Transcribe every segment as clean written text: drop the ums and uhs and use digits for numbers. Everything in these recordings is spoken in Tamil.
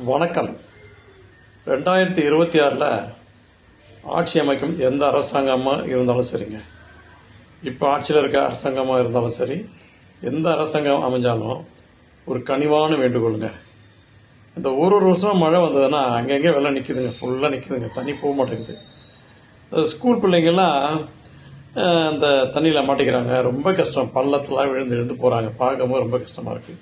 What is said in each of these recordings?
வணக்கம். 2026 ஆட்சி அமைக்கும் எந்த அரசாங்கமாக இருந்தாலும் சரிங்க, இப்போ ஆட்சியில் இருக்க அரசாங்கமாக இருந்தாலும் சரி, எந்த அரசாங்கம் அமைஞ்சாலும் ஒரு கனிவான வேண்டுகோளுங்க. இந்த ஒரு வருஷம் மழை வந்ததுன்னா அங்கங்கே வெள்ளம் நிற்கிதுங்க, ஃபுல்லாக நிற்கிதுங்க, தண்ணி போக மாட்டேங்குது. ஸ்கூல் பிள்ளைங்கள்லாம் அந்த தண்ணியில் மாட்டிக்கிறாங்க, ரொம்ப கஷ்டம். பள்ளத்தெலாம் விழுந்து போகிறாங்க, பார்க்கும்போது ரொம்ப கஷ்டமாக இருக்குது.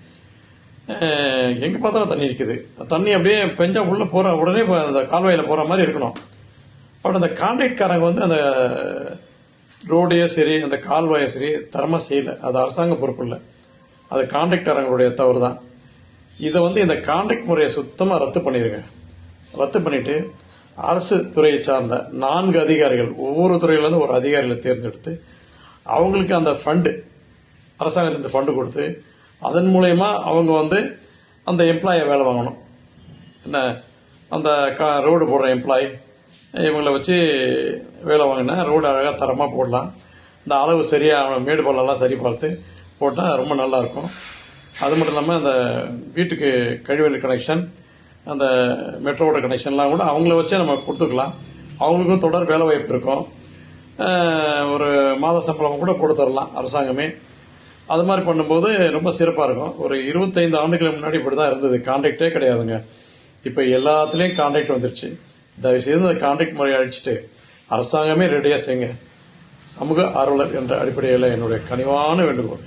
எங்கே பார்த்தாலும் தண்ணி இருக்குது. தண்ணி அப்படியே பெஞ்சா உள்ளே போகிற உடனே அந்த கால்வாயில் போகிற மாதிரி இருக்கணும். பட் அந்த கான்ட்ராக்ட்காரங்க அந்த ரோடையோ சரி, அந்த கால்வாயோ சரி தரமாக செய்யலை. அது அரசாங்க பொறுப்பு இல்லை, அது கான்ட்ராக்ட்காரங்களுடைய தவறு தான். இதை இந்த கான்ட்ராக்ட் முறையை சுத்தமாக ரத்து பண்ணிடுங்க. ரத்து பண்ணிவிட்டு அரசு துறையை சார்ந்த 4 அதிகாரிகள், ஒவ்வொரு துறையிலேருந்து ஒரு அதிகாரிகளை தேர்ந்தெடுத்து அவங்களுக்கு அந்த ஃபண்டு, அரசாங்கத்திலேருந்து ஃபண்டு கொடுத்து அதன் மூலயமா அவங்க அந்த எம்ப்ளாயை வேலை வாங்கணும். என்ன, அந்த ரோடு போடுற எம்ப்ளாயி இவங்களை வச்சு வேலை வாங்கினா ரோடு அழகாக தரமாக போடலாம். இந்த அளவு சரியாக மேடு பள்ளம்லாம் சரி பார்த்து போட்டால் ரொம்ப நல்லாயிருக்கும். அது மட்டும் இல்லாமல் அந்த வீட்டுக்கு கழிவுநீர் கனெக்ஷன், அந்த மெட்ரோட கனெக்ஷன்லாம் கூட அவங்கள வச்சே நம்ம கொடுத்துக்கலாம். அவங்களுக்கும் தொடர் வேலை வாய்ப்பு இருக்கும். ஒரு மாத சம்பளம் கூட போட்டு தரலாம் அரசாங்கமே. அது மாதிரி பண்ணும்போது ரொம்ப சிறப்பாக இருக்கும். ஒரு 25 ஆண்டுகளுக்கு முன்னாடி இப்படி தான் இருந்தது, கான்ட்ராக்டே கிடையாதுங்க. இப்போ எல்லாத்துலேயும் கான்ட்ராக்ட் வந்துருச்சு. தயவுசெய்து அந்த கான்ட்ராக்ட் முறையை அழிச்சிட்டு அரசாங்கமே ரெடியாக செய்யுங்க. சமூக ஆர்வலர் என்ற அடிப்படையில் என்னுடைய கனிவான வேண்டுகோள்.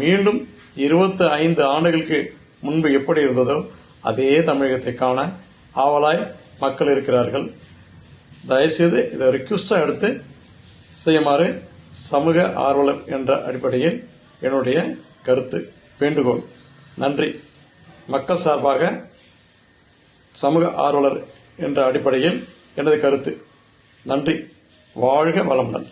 மீண்டும் 25 ஆண்டுகளுக்கு முன்பு எப்படி இருந்ததோ அதே தமிழகத்தை காண ஆவலாய் மக்கள் இருக்கிறார்கள். தயவுசெய்து இதை ரிக்வெஸ்டாக எடுத்து செய்யுமாறு சமூக ஆர்வலர் என்ற அடிப்படையில் என்னுடைய கருத்து, வேண்டுகோள். நன்றி. மக்கள் சார்பாக சமூக ஆர்வலர் என்ற அடிப்படையில் எனது கருத்து. நன்றி. வாழ்க வளமுடன்.